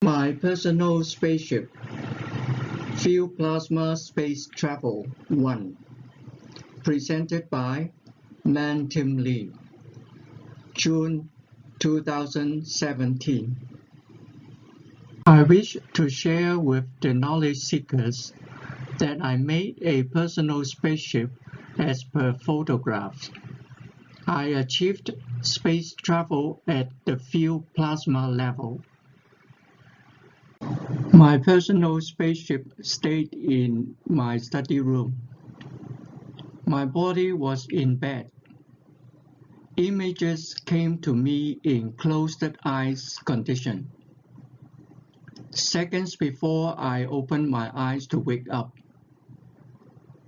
My personal spaceship, Field Plasma Space Travel 1, presented by Man Tim Lee, June 2017. I wish to share with the knowledge seekers that I made a personal spaceship as per photographs. I achieved space travel at the field plasma level. My personal spaceship stayed in my study room. My body was in bed. Images came to me in closed eyes condition. Seconds before I opened my eyes to wake up.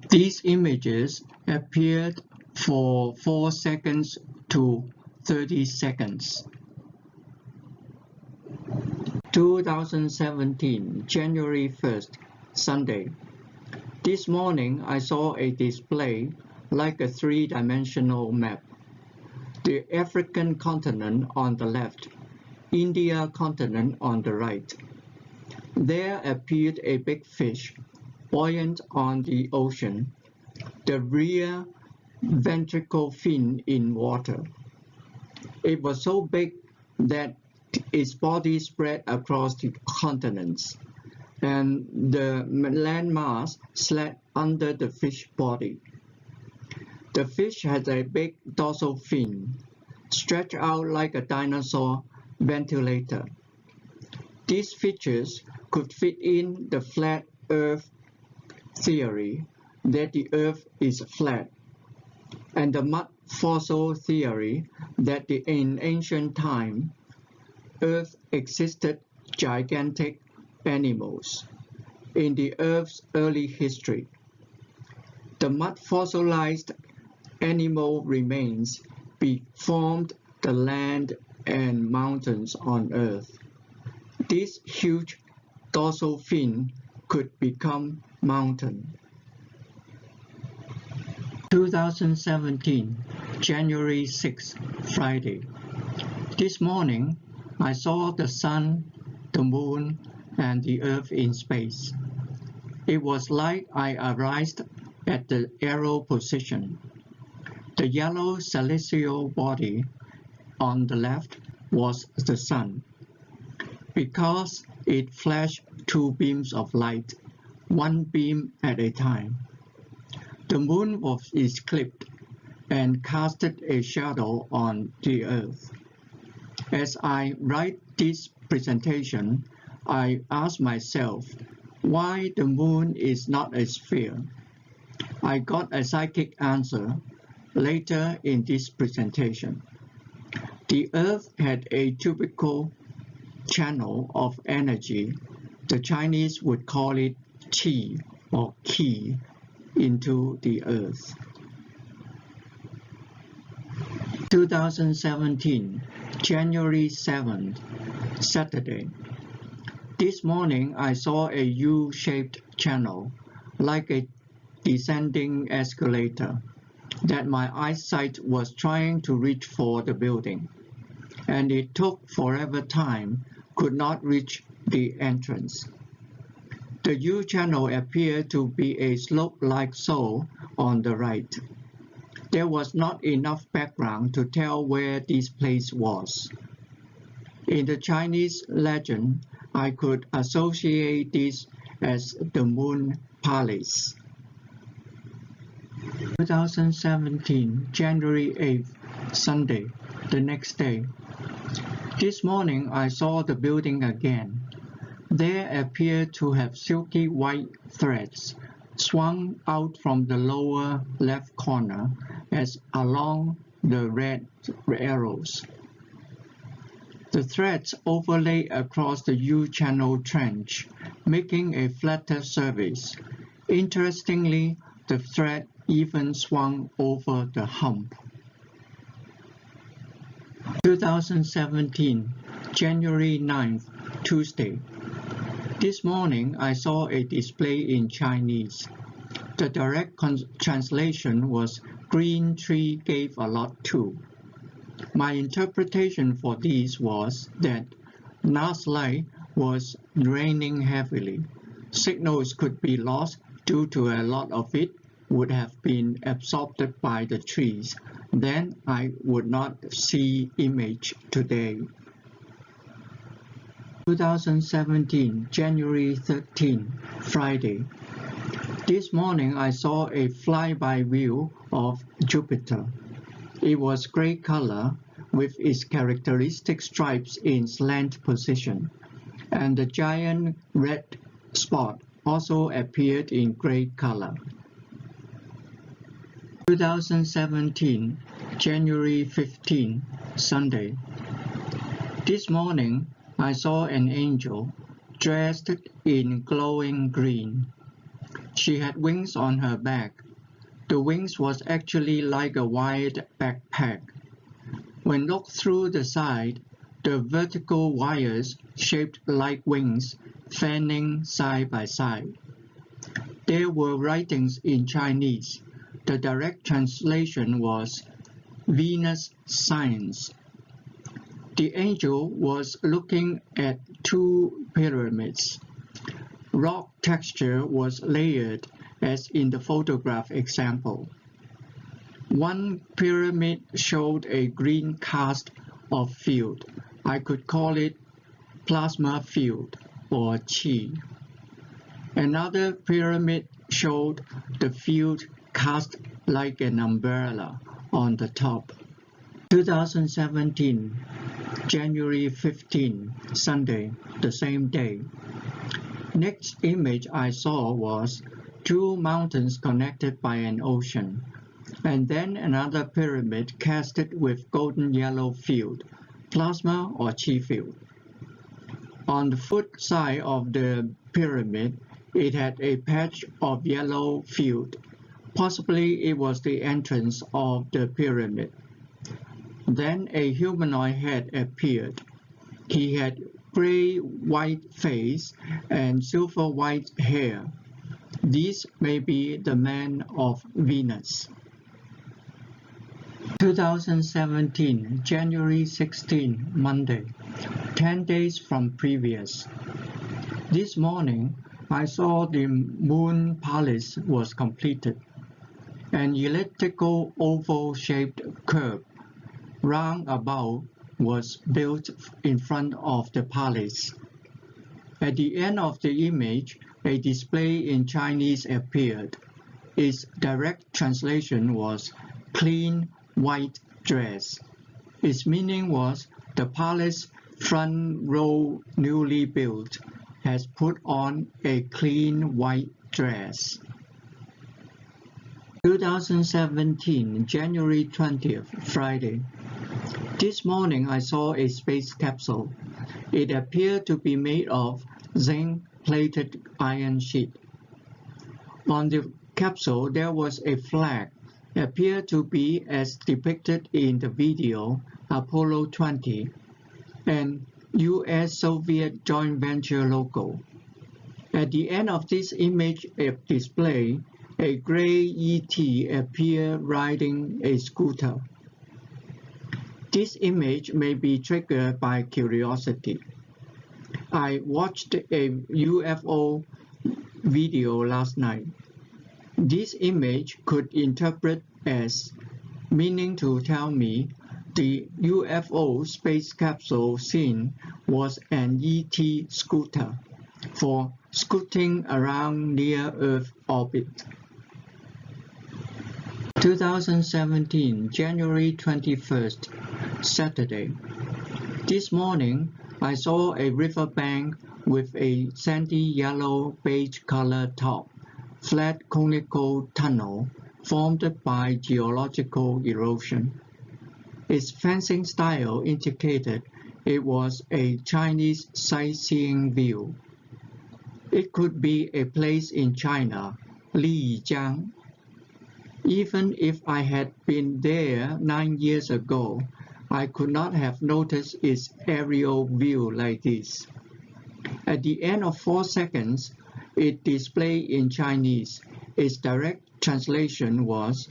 These images appeared for 4 seconds to 30 seconds. 2017, January 1st, Sunday. This morning I saw a display like a three-dimensional map. The African continent on the left, India continent on the right. There appeared a big fish, buoyant on the ocean, the rear ventricle fin in water. It was so big that its body spread across the continents, and the landmass slept under the fish body. The fish had a big dorsal fin, stretched out like a dinosaur ventilator. These features could fit in the flat Earth theory that the Earth is flat, and the mud fossil theory that in ancient time, Earth existed gigantic animals in the Earth's early history. The mud fossilized animal remains formed the land and mountains on Earth. This huge dorsal fin could become mountain. 2017, January 6, Friday. This morning, I saw the sun, the moon, and the Earth in space. It was like I arrived at the arrow position. The yellow celestial body on the left was the sun, because it flashed two beams of light, one beam at a time. The moon was eclipsed and casted a shadow on the Earth. As I write this presentation, I ask myself why the moon is not a sphere. I got a psychic answer later in this presentation. The Earth had a typical channel of energy. The Chinese would call it qi or qi into the Earth. 2017, January 7th, Saturday. This morning I saw a U-shaped channel, like a descending escalator, that my eyesight was trying to reach for the building, and it took forever time, could not reach the entrance. The U-channel appeared to be a slope like so on the right. There was not enough background to tell where this place was. In the Chinese legend, I could associate this as the Moon Palace. 2017, January 8th, Sunday, the next day. This morning I saw the building again. There appeared to have silky white threads swung out from the lower left corner as along the red arrows. The threads overlay across the U-channel trench, making a flatter surface. Interestingly, the thread even swung over the hump. 2017, January 9th, Tuesday. This morning I saw a display in Chinese. The direct translation was "Green tree gave a lot too." My interpretation for this was that Last light was raining heavily. Signals could be lost due to a lot of it would have been absorbed by the trees. Then I would not see image today. 2017, January 13, Friday. This morning I saw a flyby view of Jupiter. It was gray color with its characteristic stripes in slant position, and the giant red spot also appeared in gray color. 2017, January 15, Sunday. This morning I saw an angel dressed in glowing green. She had wings on her back. The wings was actually like a wide backpack. When looked through the side, the vertical wires shaped like wings, fanning side by side. There were writings in Chinese. The direct translation was Venus Science. The angel was looking at two pyramids. Rock texture was layered as in the photograph example. One pyramid showed a green cast of field. I could call it plasma field or qi. Another pyramid showed the field cast like an umbrella on the top. 2017, January 15, Sunday, the same day. Next image I saw was two mountains connected by an ocean, and then another pyramid casted with golden yellow field, plasma or qi field. On the foot side of the pyramid, it had a patch of yellow field. Possibly it was the entrance of the pyramid. Then a humanoid head appeared. He had gray-white face and silver-white hair. This may be the man of Venus. 2017, January 16, Monday, 10 days from previous. This morning, I saw the moon palace was completed. An elliptical oval-shaped curve roundabout was built in front of the palace. At the end of the image, a display in Chinese appeared. Its direct translation was clean white dress. Its meaning was the palace front row newly built has put on a clean white dress. 2017, January 20th, Friday. This morning I saw a space capsule. It appeared to be made of zinc-plated iron sheet. On the capsule there was a flag, appeared to be as depicted in the video Apollo 20, and US-Soviet joint venture logo. At the end of this image display, a gray ET appeared riding a scooter. This image may be triggered by curiosity. I watched a UFO video last night. This image could interpret as meaning to tell me the UFO space capsule seen was an ET scooter for scooting around near Earth orbit. 2017, January 21st, Saturday. This morning, I saw a riverbank with a sandy yellow beige color top, flat conical tunnel formed by geological erosion. Its fencing style indicated it was a Chinese sightseeing view. It could be a place in China, Lijiang. Even if I had been there 9 years ago, I could not have noticed its aerial view like this. At the end of 4 seconds, it displayed in Chinese. Its direct translation was,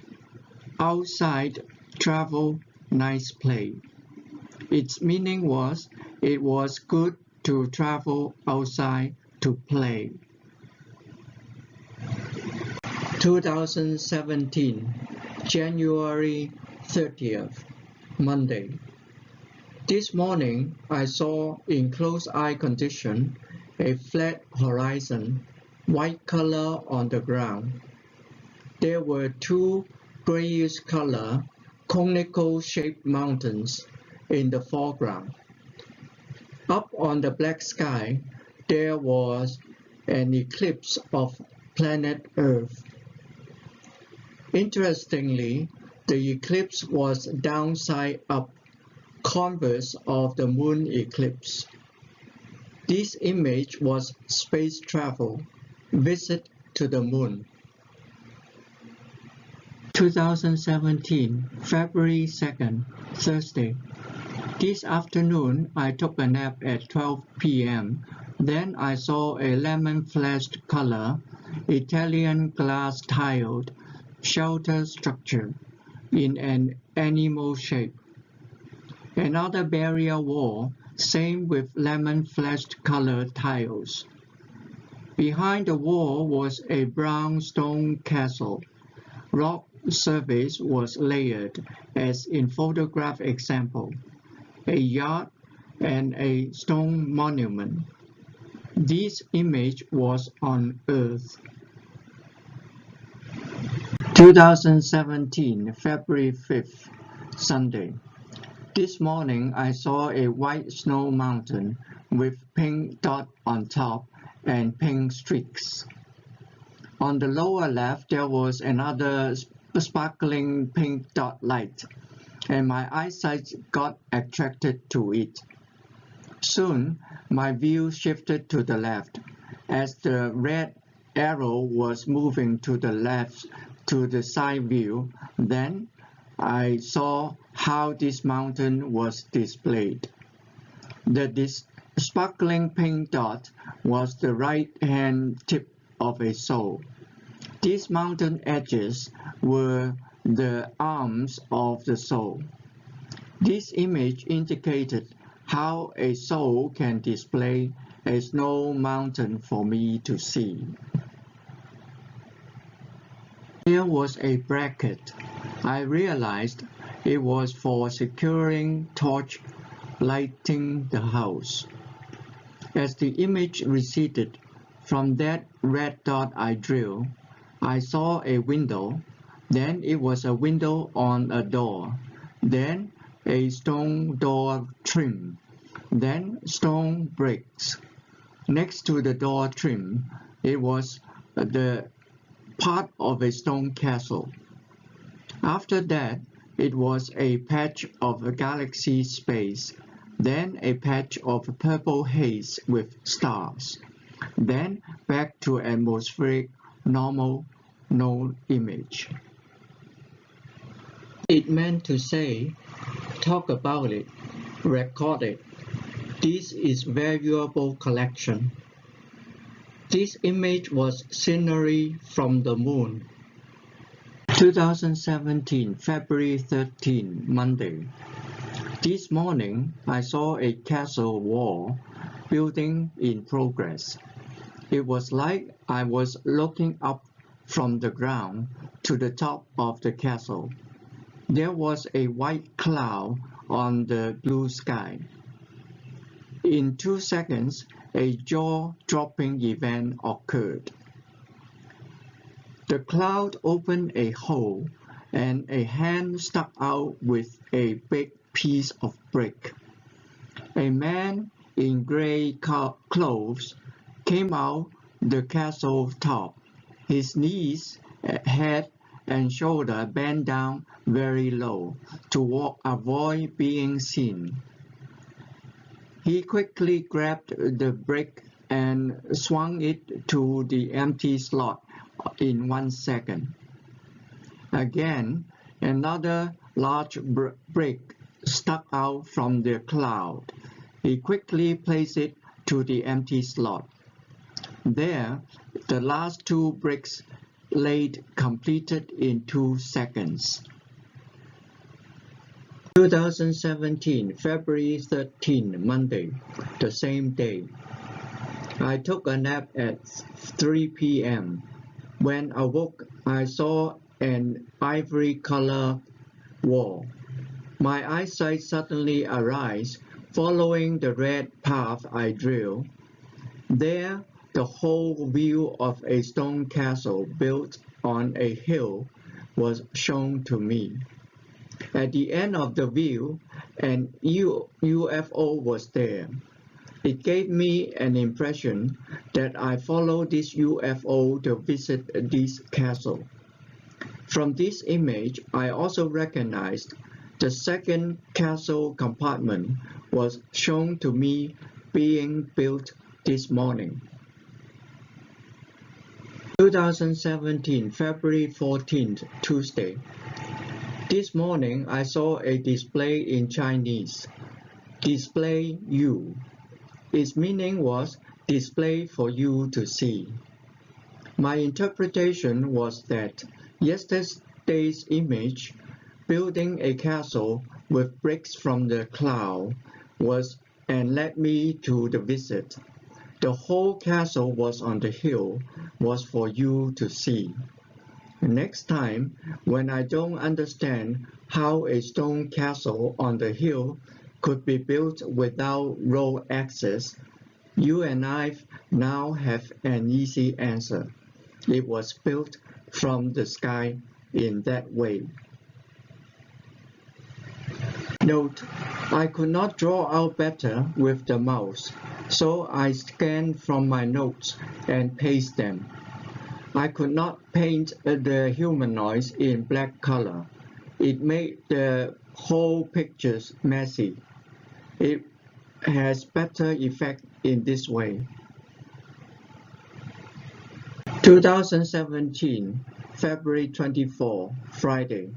"Outside travel, nice play." Its meaning was, it was good to travel outside to play. 2017, January 30th, Monday. This morning, I saw in close eye condition a flat horizon, white color on the ground. There were two grayish color, conical-shaped mountains in the foreground. Up on the black sky, there was an eclipse of planet Earth. Interestingly, the eclipse was downside up, converse of the moon eclipse. This image was space travel, visit to the moon. 2017, February 2nd, Thursday. This afternoon, I took a nap at 12 p.m. Then I saw a lemon-flashed color, Italian glass-tiled shelter structure in an animal shape. Another barrier wall, same with lemon-flashed colored tiles. Behind the wall was a brown stone castle. Rock surface was layered, as in photograph example, a yard and a stone monument. This image was on Earth. 2017, February 5th, Sunday. This morning I saw a white snow mountain with pink dot on top and pink streaks. On the lower left there was another sparkling pink dot light, and my eyesight got attracted to it. Soon my view shifted to the left, as the red arrow was moving to the left to the side view. Then I saw how this mountain was displayed. This sparkling pink dot was the right-hand tip of a soul. These mountain edges were the arms of the soul. This image indicated how a soul can display a snow mountain for me to see. There was a bracket. I realized it was for securing torch lighting the house. As the image receded from that red dot I drew, I saw a window, then it was a window on a door, then a stone door trim, then stone bricks. Next to the door trim, it was the part of a stone castle. After that, it was a patch of a galaxy space, then a patch of purple haze with stars, then back to atmospheric normal no image. It meant to say, talk about it, record it. This is valuable collection. This image was scenery from the moon. 2017, February 13, Monday. This morning, I saw a castle wall building in progress. It was like I was looking up from the ground to the top of the castle. There was a white cloud on the blue sky. In 2 seconds, a jaw-dropping event occurred. The cloud opened a hole, and a hand stuck out with a big piece of brick. A man in gray clothes came out the castle top. His knees, head, and shoulder bent down very low to avoid being seen. He quickly grabbed the brick and swung it to the empty slot in 1 second. Again, another large brick stuck out from the cloud. He quickly placed it to the empty slot. There, the last 2 bricks laid completed in 2 seconds. 2017, February 13, Monday, the same day. I took a nap at 3 p.m. When I woke, I saw an ivory color wall. My eyesight suddenly arose, following the red path I drew. There, the whole view of a stone castle built on a hill was shown to me. At the end of the view, an UFO was there. It gave me an impression that I followed this UFO to visit this castle. From this image, I also recognized the second castle compartment was shown to me being built this morning. 2017, February 14th, Tuesday. This morning I saw a display in Chinese. Display you. Its meaning was display for you to see. My interpretation was that yesterday's image, building a castle with bricks from the cloud, was and led me to the visit. The whole castle was on the hill, was for you to see. Next time, when I don't understand how a stone castle on the hill could be built without road access, you and I now have an easy answer. It was built from the sky in that way. Note: I could not draw out better with the mouse, so I scanned from my notes and paste them. I could not paint the humanoids in black color. It made the whole picture messy. It has better effect in this way. 2017, February 24, Friday.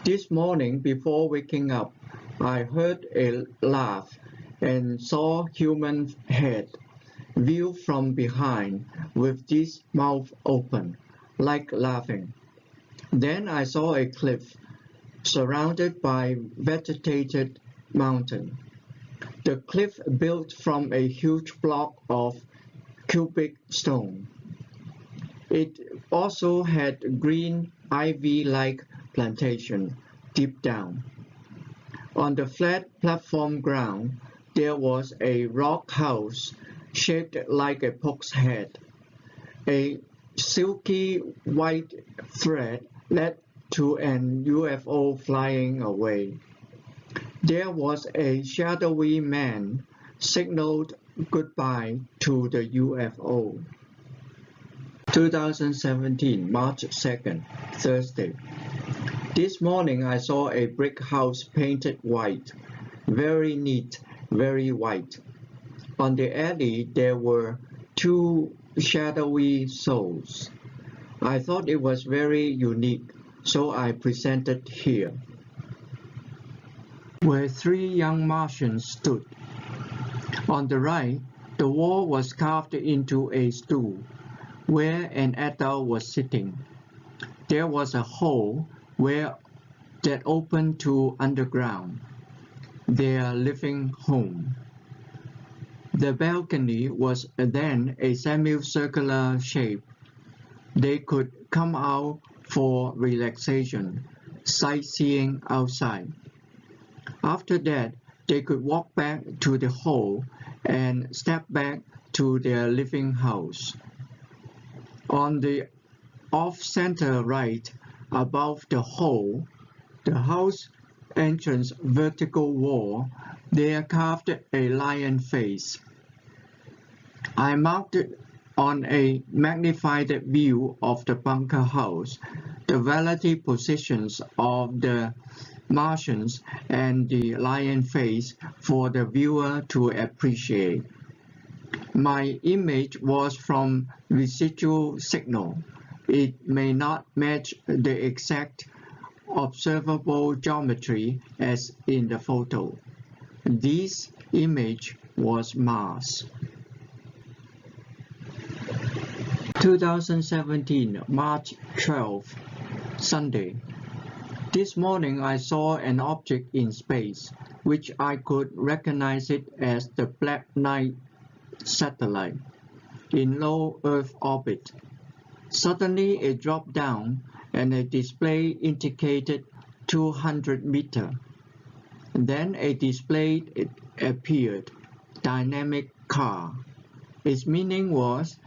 This morning before waking up, I heard a laugh and saw human head, viewed from behind with this mouth open, like laughing. Then I saw a cliff surrounded by vegetated mountain. The cliff built from a huge block of cubic stone. It also had green ivy-like plantation deep down. On the flat platform ground, there was a rock house shaped like a poke's head. A silky white thread led to an UFO flying away. There was a shadowy man signaled goodbye to the UFO. 2017, March 2nd, Thursday. This morning I saw a brick house painted white, very neat, very white. On the alley there were two shadowy souls. I thought it was very unique, so I presented here. Where three young Martians stood. On the right, the wall was carved into a stool, where an adult was sitting. There was a hole that opened to underground, their living home. The balcony was then a semicircular shape. They could come out for relaxation, sightseeing outside. After that, they could walk back to the hole and step back to their living house. On the off-center right, above the hole, the house entrance vertical wall, they carved a lion face. I marked on a magnified view of the bunker house the relative positions of the Martians and the lion face for the viewer to appreciate. My image was from residual signal. It may not match the exact observable geometry as in the photo. This image was Mars. 2017, March 12, Sunday. This morning I saw an object in space, which I could recognize it as the Black Knight satellite in low Earth orbit. Suddenly it dropped down and a display indicated 200 meters. Then a display appeared, dynamic car. Its meaning was,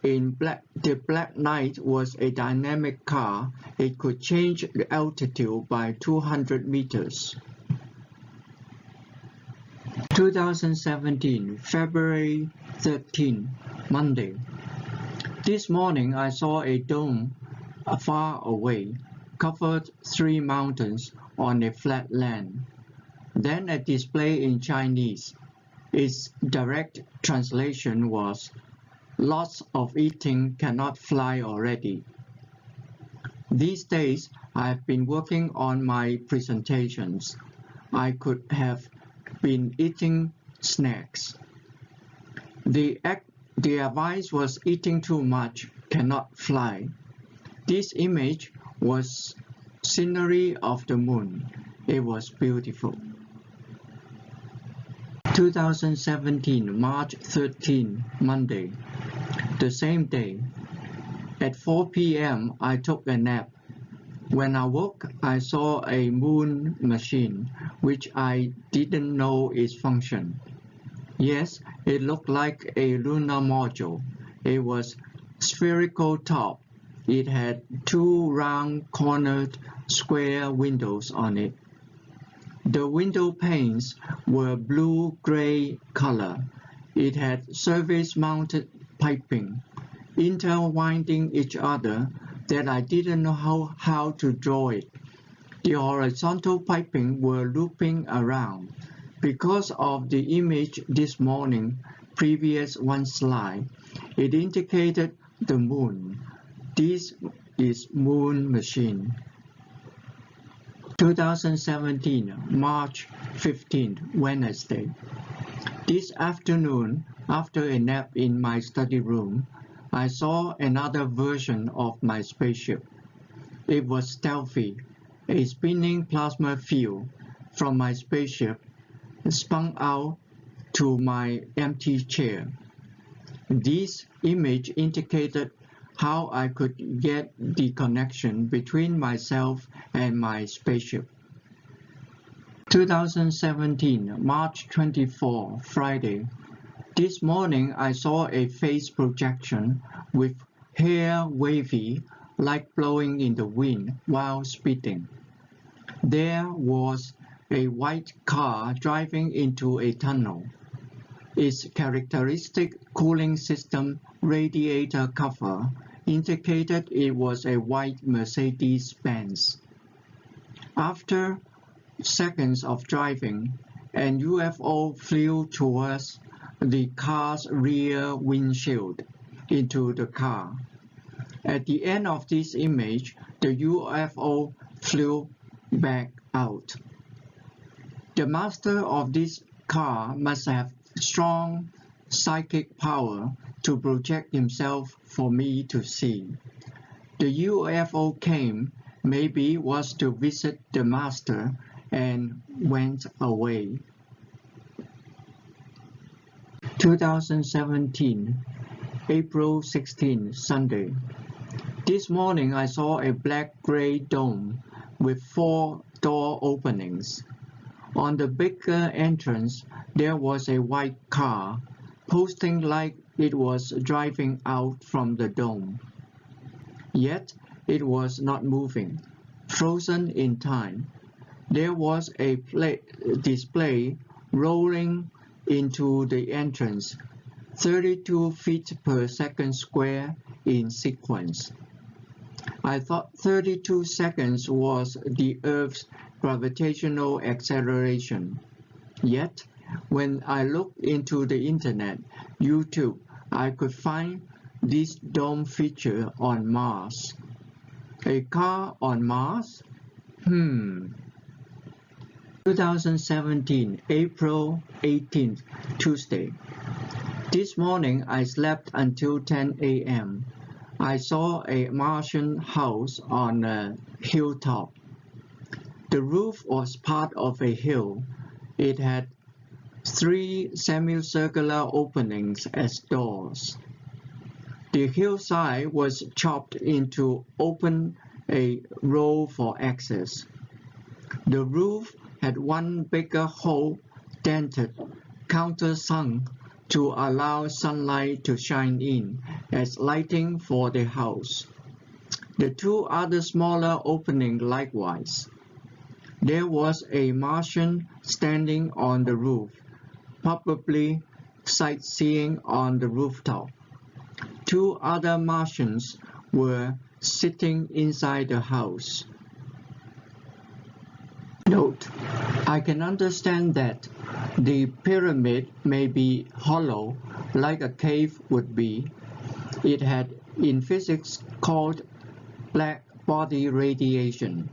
the Black Knight was a dynamic car. It could change the altitude by 200 meters. 2017, February 13, Monday. This morning I saw a dome far away, covered 3 mountains on a flat land. Then a display in Chinese. Its direct translation was, "Lots of eating cannot fly already." These days I have been working on my presentations. I could have been eating snacks. The advice was eating too much cannot fly. This image was scenery of the moon. It was beautiful. 2017, March 13, Monday. The same day. At 4 p.m. I took a nap. When I woke, I saw a moon machine, which I didn't know its function. Yes, it looked like a lunar module. It was spherical top. It had 2 round cornered square windows on it. The window panes were blue-gray color. It had surface-mounted piping, intertwining each other that I didn't know how to draw it. The horizontal piping were looping around. Because of the image this morning, previous one slide, it indicated the moon. This is moon machine. 2017, March 15, Wednesday. This afternoon, after a nap in my study room, I saw another version of my spaceship. It was stealthy. A spinning plasma field from my spaceship spun out to my empty chair. This image indicated how I could get the connection between myself and my spaceship. 2017, March 24, Friday. This morning I saw a face projection with hair wavy, like blowing in the wind while speeding. There was a white car driving into a tunnel. Its characteristic cooling system radiator cover indicated it was a white Mercedes-Benz. After seconds of driving, an UFO flew towards the car's rear windshield into the car. At the end of this image, the UFO flew back out. The master of this car must have strong psychic power to project himself for me to see. The UFO came, maybe was to visit the master, and went away. 2017, April 16, Sunday. This morning I saw a black-gray dome with 4 door openings. On the bigger entrance, there was a white car, posting like it was driving out from the dome. Yet, it was not moving, frozen in time. There was a display rolling into the entrance, 32 feet per second square in sequence. I thought 32 seconds was the Earth's gravitational acceleration. Yet, when I looked into the internet, YouTube, I could find this dome feature on Mars. A car on Mars? 2017, April 18th, Tuesday. This morning I slept until 10 a.m. I saw a Martian house on a hilltop. The roof was part of a hill. It had 3 semicircular openings as doors. The hillside was chopped in to open a road for access. The roof had one bigger hole dented, countersunk to allow sunlight to shine in as lighting for the house. The 2 other smaller openings likewise. There was a Martian standing on the roof, probably sightseeing on the rooftop. 2 other Martians were sitting inside the house. Note: I can understand that the pyramid may be hollow, like a cave would be. It had, in physics, called black body radiation.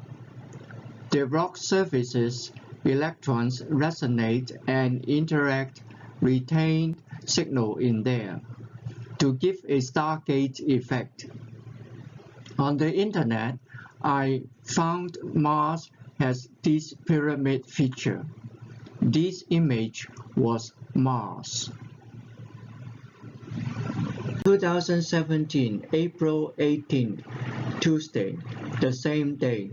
The rock surfaces, electrons resonate and interact, retain signal in there, to give a Stargate effect. On the internet, I found Mars has this pyramid feature. This image was Mars. 2017, April 18th, Tuesday, the same day.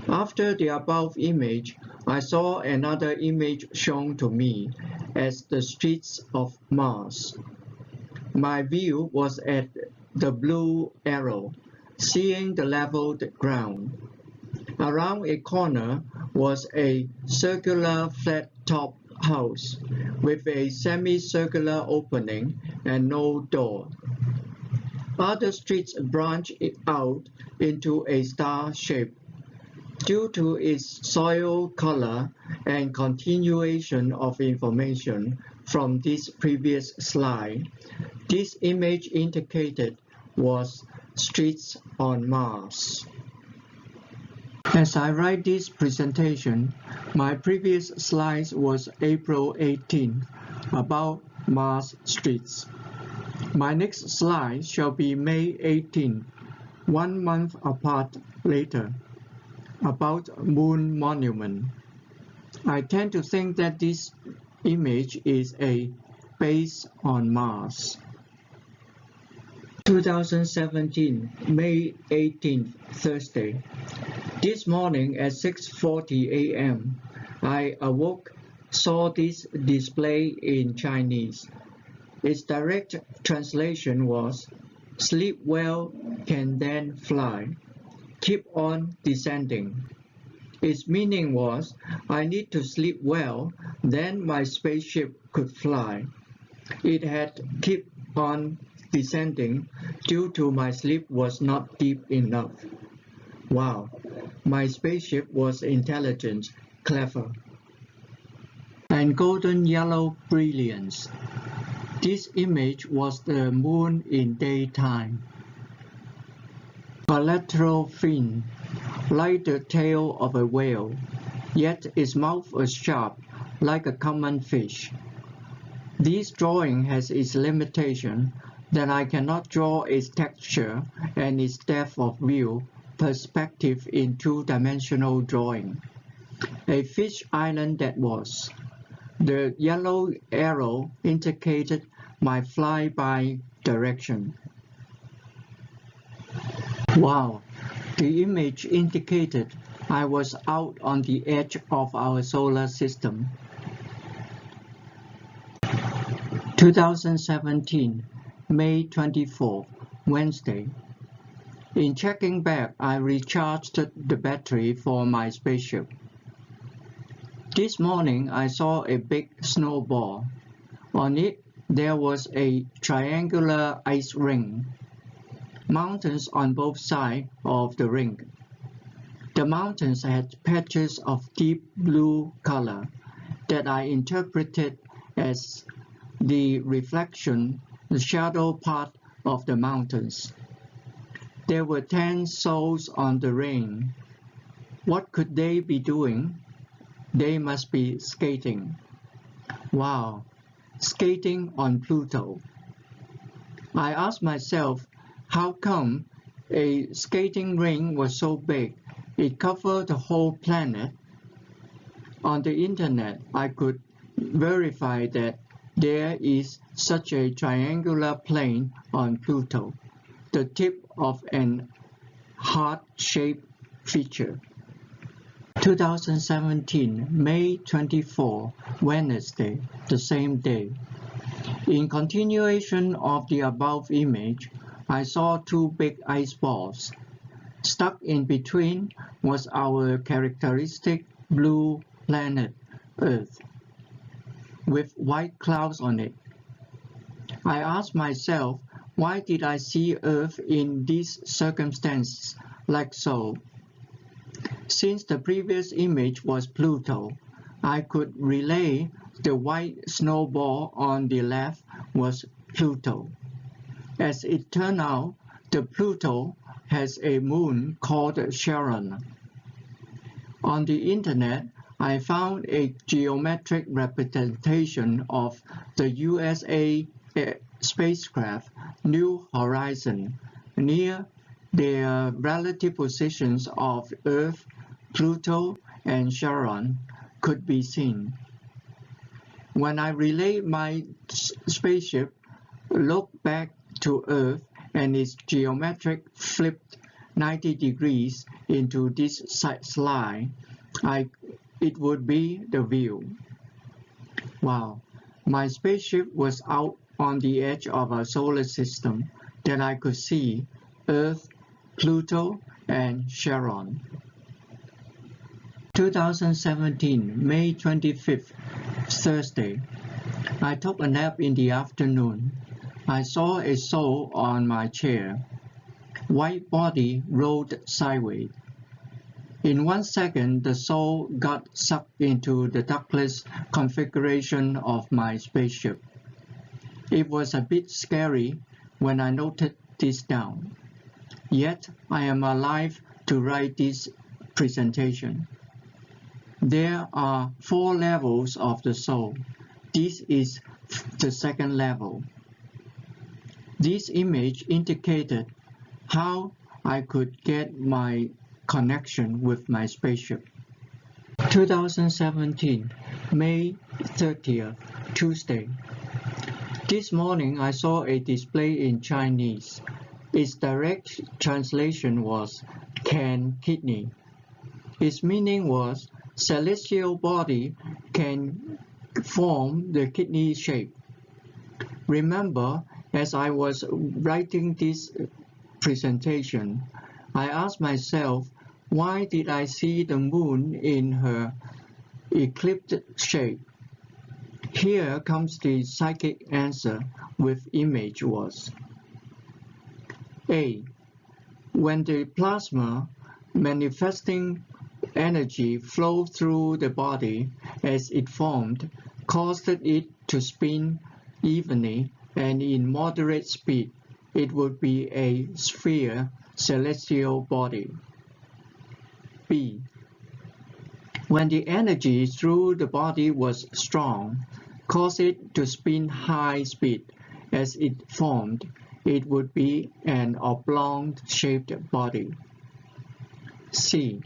After the above image, I saw another image shown to me as the streets of Mars. My view was at the blue arrow, seeing the leveled ground. Around a corner was a circular flat-top house with a semicircular opening and no door. Other streets branch out into a star shape. Due to its soil color and continuation of information from this previous slide, this image indicated was streets on Mars. As I write this presentation, my previous slide was April 18, about Mars streets. My next slide shall be May 18, 1 month apart later, about Moon Monument. I tend to think that this image is a base on Mars. 2017, May 18th, Thursday. This morning at 6:40 a.m., I awoke, saw this display in Chinese. Its direct translation was, "Sleep well, can then fly. Keep on descending." Its meaning was, I need to sleep well, then my spaceship could fly. It had kept on descending due to my sleep was not deep enough. Wow, my spaceship was intelligent, clever. And golden yellow brilliance. This image was the moon in daytime. Collateral fin, like the tail of a whale, yet its mouth was sharp, like a common fish. This drawing has its limitation, that I cannot draw its texture and its depth of view perspective in 2-dimensional drawing. A fish island that was. The yellow arrow indicated my flyby direction. Wow, the image indicated I was out on the edge of our solar system. 2017, May 24, Wednesday. In checking back, I recharged the battery for my spaceship. This morning, I saw a big snowball. On it, there was a triangular ice ring. Mountains on both sides of the ring. The mountains had patches of deep blue color that I interpreted as the reflection, the shadow part of the mountains. There were 10 souls on the ring. What could they be doing? They must be skating. Wow, skating on Pluto. I asked myself, how come a skating ring was so big It covered the whole planet. On the internet, I could verify that there is such a triangular plane on Pluto, the tip of an heart-shaped feature. 2017, May 24, Wednesday, the same day. In continuation of the above image, I saw two big ice balls. Stuck in between was our characteristic blue planet, Earth, with white clouds on it. I asked myself, why did I see Earth in these circumstances like so? Since the previous image was Pluto, I could relay the white snowball on the left was Pluto. As it turned out, the Pluto has a moon called Charon. On the internet, I found a geometric representation of the USA spacecraft New Horizon near their relative positions of Earth, Pluto, and Charon could be seen. When I relayed my spaceship, looked back to Earth and its geometric flipped 90 degrees into this slide, it would be the view. Wow, my spaceship was out on the edge of our solar system that I could see Earth, Pluto, and Charon. 2017, May 25th, Thursday. I took a nap in the afternoon. I saw a soul on my chair. White body rolled sideways. In 1 second, the soul got sucked into the ductless configuration of my spaceship. It was a bit scary when I noted this down. Yet, I am alive to write this presentation. There are 4 levels of the soul. This is the second level. This image indicated how I could get my connection with my spaceship. 2017, May 30th, Tuesday. This morning I saw a display in Chinese. Its direct translation was "can kidney." Its meaning was celestial body can form the kidney shape. Remember, as I was writing this presentation, I asked myself, why did I see the moon in her eclipsed shape? Here comes the psychic answer with image was. A. When the plasma manifesting energy flowed through the body as it formed, caused it to spin evenly and in moderate speed, it would be a sphere celestial body. B. When the energy through the body was strong, caused it to spin high speed as it formed, it would be an oblong-shaped body. C.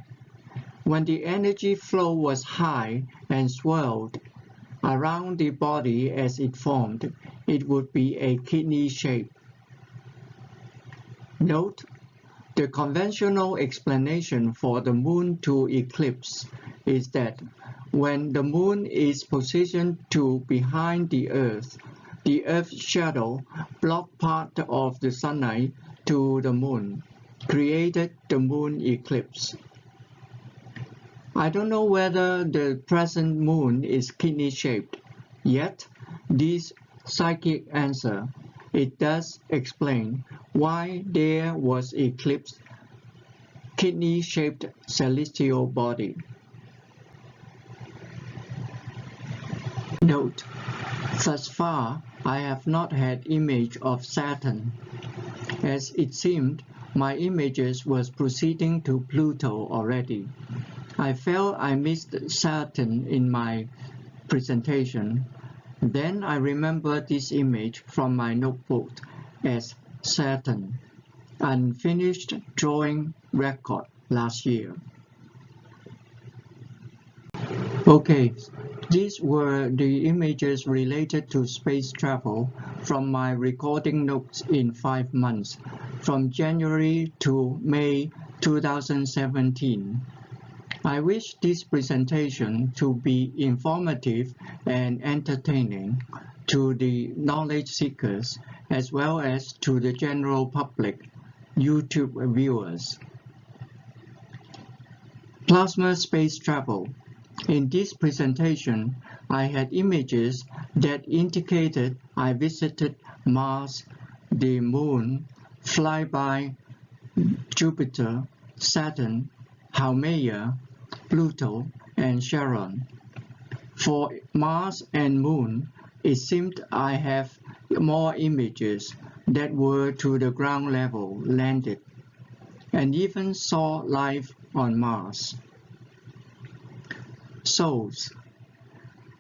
When the energy flow was high and swirled around the body as it formed, it would be a kidney shape. Note, the conventional explanation for the moon to eclipse is that when the moon is positioned to behind the Earth's shadow blocked part of the sunlight to the moon, created the moon eclipse. I don't know whether the present moon is kidney-shaped, yet this psychic answer, it does explain why there was eclipsed kidney-shaped celestial body. Note, thus far I have not had image of Saturn, as it seemed my images was proceeding to Pluto already. I felt I missed Saturn in my presentation. Then I remembered this image from my notebook as Saturn, unfinished drawing record last year. Okay, these were the images related to space travel from my recording notes in 5 months, from January to May 2017. I wish this presentation to be informative and entertaining to the knowledge seekers as well as to the general public, YouTube viewers. Plasma space travel. In this presentation, I had images that indicated I visited Mars, the Moon, flyby Jupiter, Saturn, Haumea, Pluto, and Charon. For Mars and Moon, it seemed I have more images that were to the ground level landed, and even saw life on Mars. Souls.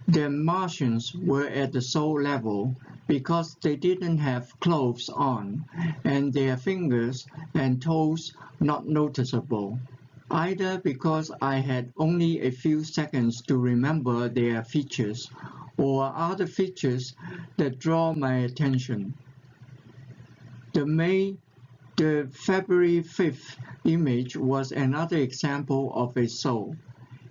The Martians were at the soul level because they didn't have clothes on and their fingers and toes not noticeable, either because I had only a few seconds to remember their features or other features that draw my attention. The February 5th image was another example of a soul.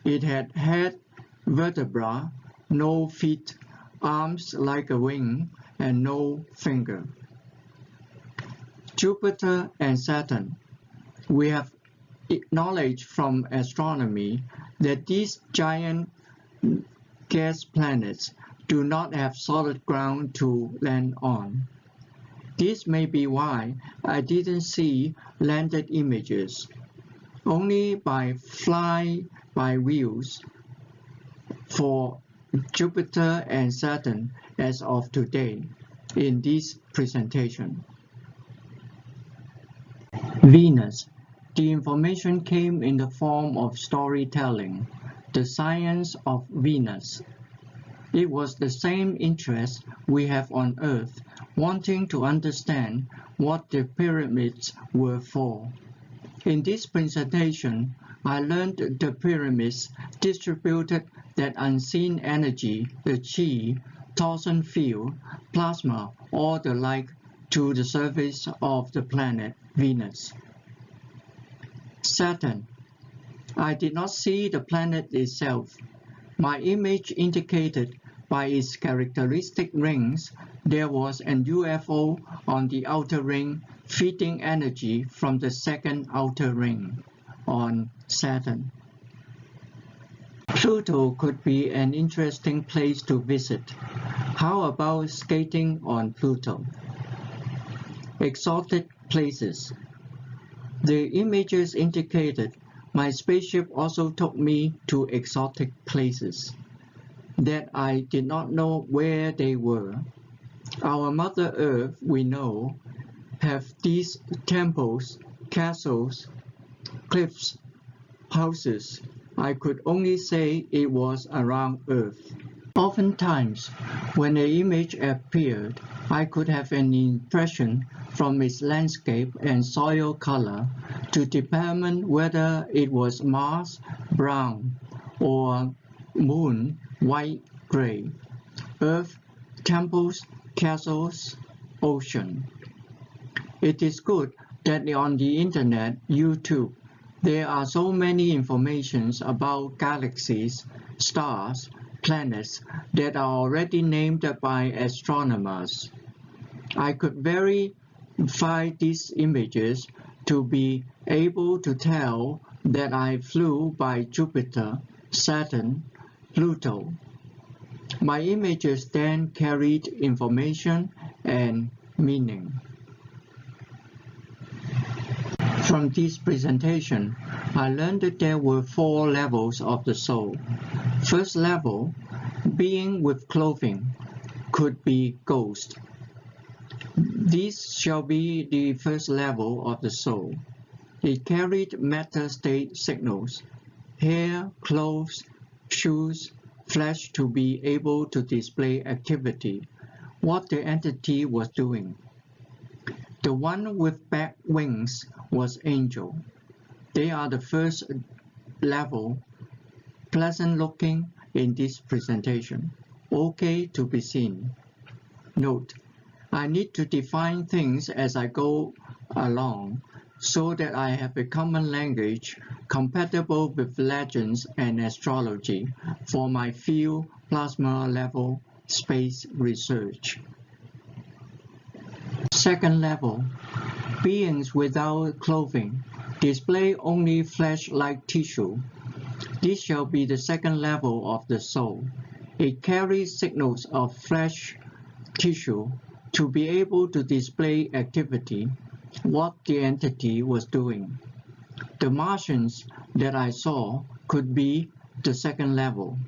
It had head, vertebra, no feet, arms like a wing, and no finger. Jupiter and Saturn. We have acknowledged from astronomy that these giant gas planets do not have solid ground to land on. This may be why I didn't see landed images, only by fly-by views for Jupiter and Saturn as of today in this presentation. Venus. The information came in the form of storytelling, the science of Venus. It was the same interest we have on Earth, wanting to understand what the pyramids were for. In this presentation, I learned the pyramids distributed that unseen energy, the chi, torsion field, plasma, or the like to the surface of the planet Venus. Saturn. I did not see the planet itself. My image indicated by its characteristic rings there was an UFO on the outer ring feeding energy from the second outer ring on Saturn. Pluto could be an interesting place to visit. How about skating on Pluto? Exotic places. The images indicated my spaceship also took me to exotic places that I did not know where they were. Our Mother Earth, we know, have these temples, castles, cliffs, houses. I could only say it was around Earth. Oftentimes, when an image appeared, I could have an impression from its landscape and soil color to determine whether it was Mars, brown, or Moon, white-gray, Earth, temples, castles, ocean. It is good that on the internet, YouTube, there are so many informations about galaxies, stars, planets that are already named by astronomers. I could verify these images to be able to tell that I flew by Jupiter, Saturn, Pluto. My images then carried information and meaning. From this presentation, I learned that there were 4 levels of the soul. First level, being with clothing, could be ghost. This shall be the first level of the soul. It carried matter state signals, hair, clothes, shoes, flesh to be able to display activity, what the entity was doing. The one with back wings was angel. They are the first level, pleasant looking, in this presentation. Okay to be seen. Note: I need to define things as I go along so that I have a common language compatible with legends and astrology for my field plasma level space research. Second level, beings without clothing, display only flesh-like tissue. This shall be the second level of the soul. It carries signals of flesh tissue to be able to display activity, what the entity was doing. The Martians that I saw could be the second level.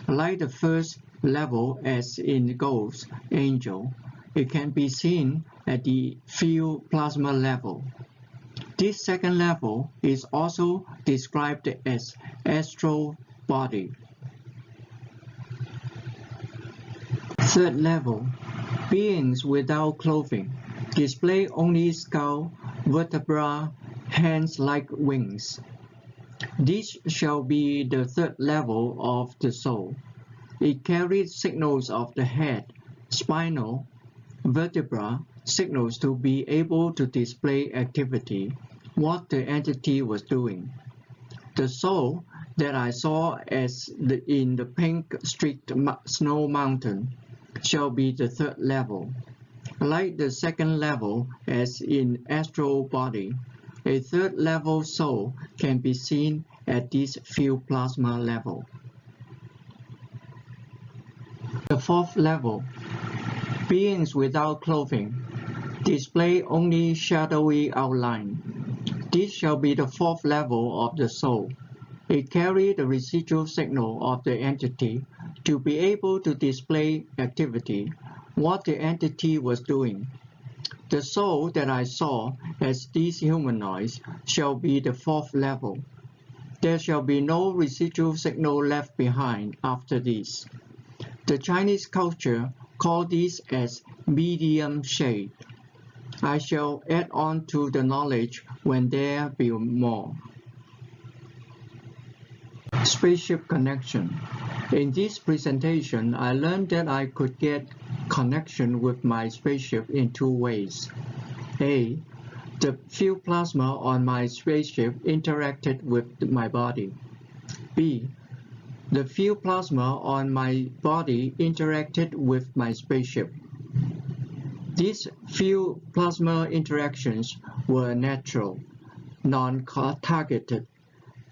Like the first level as in Ghost Angel, it can be seen at the field plasma level. This second level is also described as astral body. Third level, beings without clothing, display only skull, vertebra, hands like wings. This shall be the third level of the soul. It carries signals of the head, spinal, vertebra, signals to be able to display activity, what the entity was doing. The soul that I saw as in the pink-streaked snow mountain shall be the third level. Like the second level as in astral body, a third level soul can be seen at this field plasma level. The fourth level, beings without clothing, display only shadowy outline. This shall be the fourth level of the soul. It carries the residual signal of the entity to be able to display activity, what the entity was doing. The soul that I saw as these humanoids shall be the fourth level. There shall be no residual signal left behind after this. The Chinese culture call this as medium shade. I shall add on to the knowledge when there be more. Spaceship connection. In this presentation, I learned that I could get connection with my spaceship in two ways. A. The field plasma on my spaceship interacted with my body. B. The field plasma on my body interacted with my spaceship. These field plasma interactions were natural, non-targeted.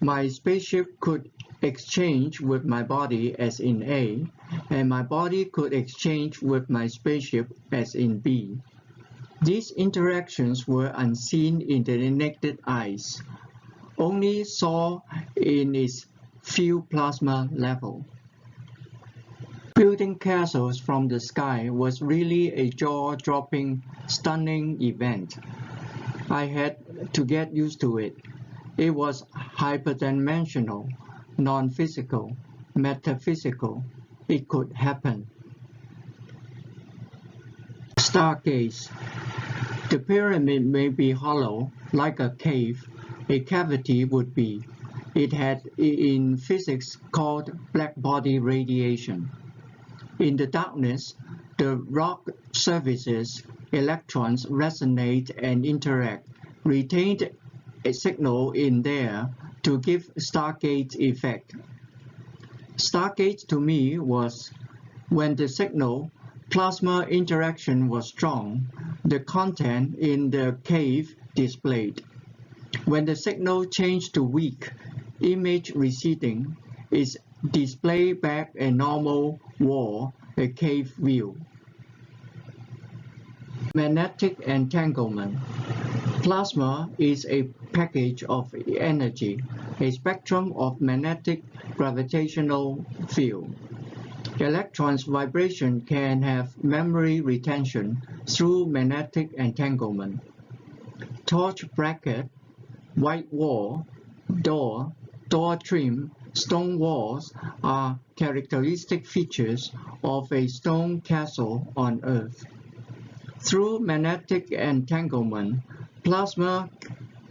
My spaceship could exchange with my body as in A, and my body could exchange with my spaceship as in B. These interactions were unseen in the naked eyes, only saw in its field plasma level. Building castles from the sky was really a jaw-dropping, stunning event. I had to get used to it. It was hyperdimensional, non-physical, metaphysical. It could happen. Stargaze. The pyramid may be hollow, like a cave. A cavity would be. It had in physics called black-body radiation. In the darkness, the rock surfaces, electrons resonate and interact, retained a signal in there to give Stargate effect. Stargate to me was when the signal plasma interaction was strong, the content in the cave displayed. When the signal changed to weak, image receding, is displayed back a normal wall, a cave view. Magnetic entanglement. Plasma is a package of energy, a spectrum of magnetic gravitational field. Electrons' vibration can have memory retention through magnetic entanglement. Torch bracket, white wall, door trim, stone walls are characteristic features of a stone castle on Earth. Through magnetic entanglement, plasma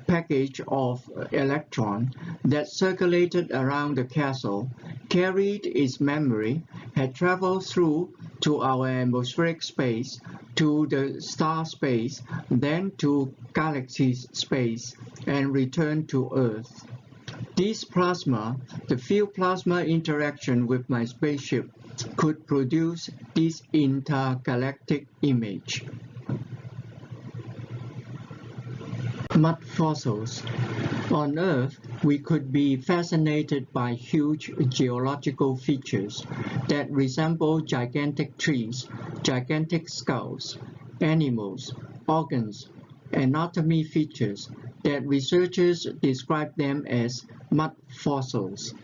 package of electrons that circulated around the capsule, carried its memory, had traveled through to our atmospheric space, to the star space, then to galaxy space, and returned to Earth. This plasma, the field plasma interaction with my spaceship, could produce this intergalactic image. Mud fossils. On Earth, we could be fascinated by huge geological features that resemble gigantic trees, gigantic skulls, animals, organs, anatomy features that researchers describe them as mud fossils.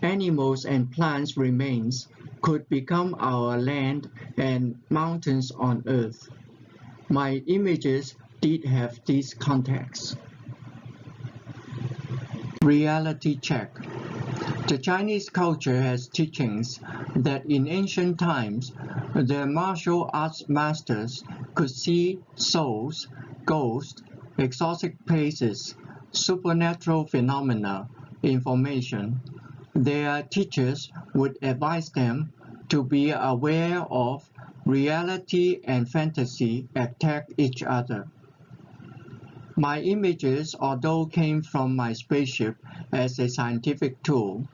Animals and plants remains could become our land and mountains on Earth. My images did have this context. Reality check. The Chinese culture has teachings that in ancient times, the martial arts masters could see souls, ghosts, exotic places, supernatural phenomena, information. Their teachers would advise them to be aware of reality and fantasy attack each other. My images, although came from my spaceship as a scientific tool,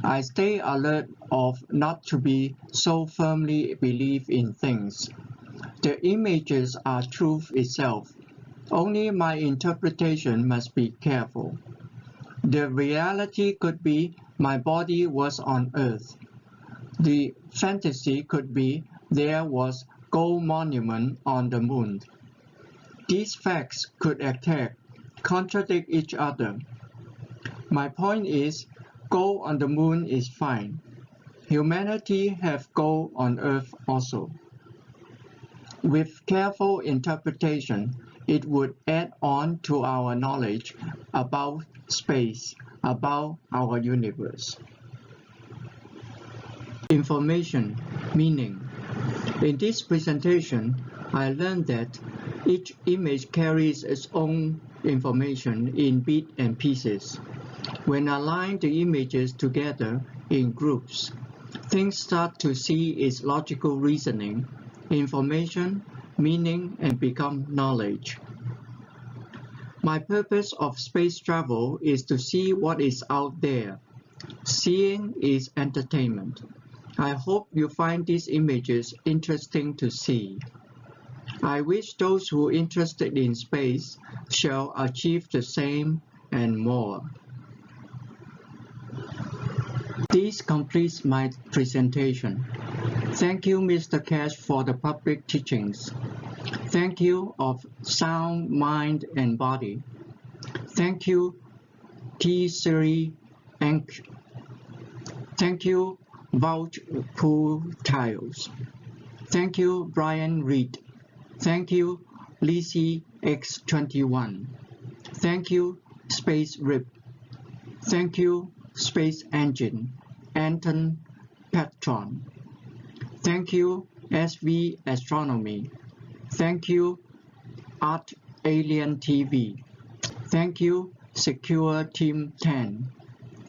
I stay alert of not to be so firmly believe in things. The images are truth itself. Only my interpretation must be careful. The reality could be my body was on Earth. The fantasy could be there was gold monument on the moon. These facts could attack, contradict each other. My point is, gold on the moon is fine. Humanity have gold on Earth also. With careful interpretation, it would add on to our knowledge about space, about our universe. Information, meaning. In this presentation, I learned that each image carries its own information in bits and pieces. When I align the images together in groups, things start to see its logical reasoning, information, meaning, and become knowledge. My purpose of space travel is to see what is out there. Seeing is entertainment. I hope you find these images interesting to see. I wish those who are interested in space shall achieve the same and more. This completes my presentation. Thank you, Mr. Keshe, for the public teachings. Thank you of sound, mind, and body. Thank you, T-Series Inc. Thank you, Vouch Pool Tiles. Thank you, Brian Reed. Thank you, Lizzie X21. Thank you, Space Rip. Thank you, Space Engine, Anton Patron. Thank you, SV Astronomy. Thank you, Art Alien TV. Thank you, Secure Team 10.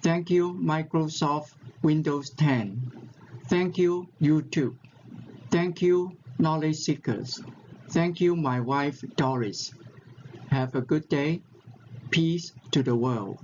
Thank you, Microsoft Windows 10. Thank you, YouTube. Thank you, Knowledge Seekers. Thank you, my wife, Doris. Have a good day. Peace to the world.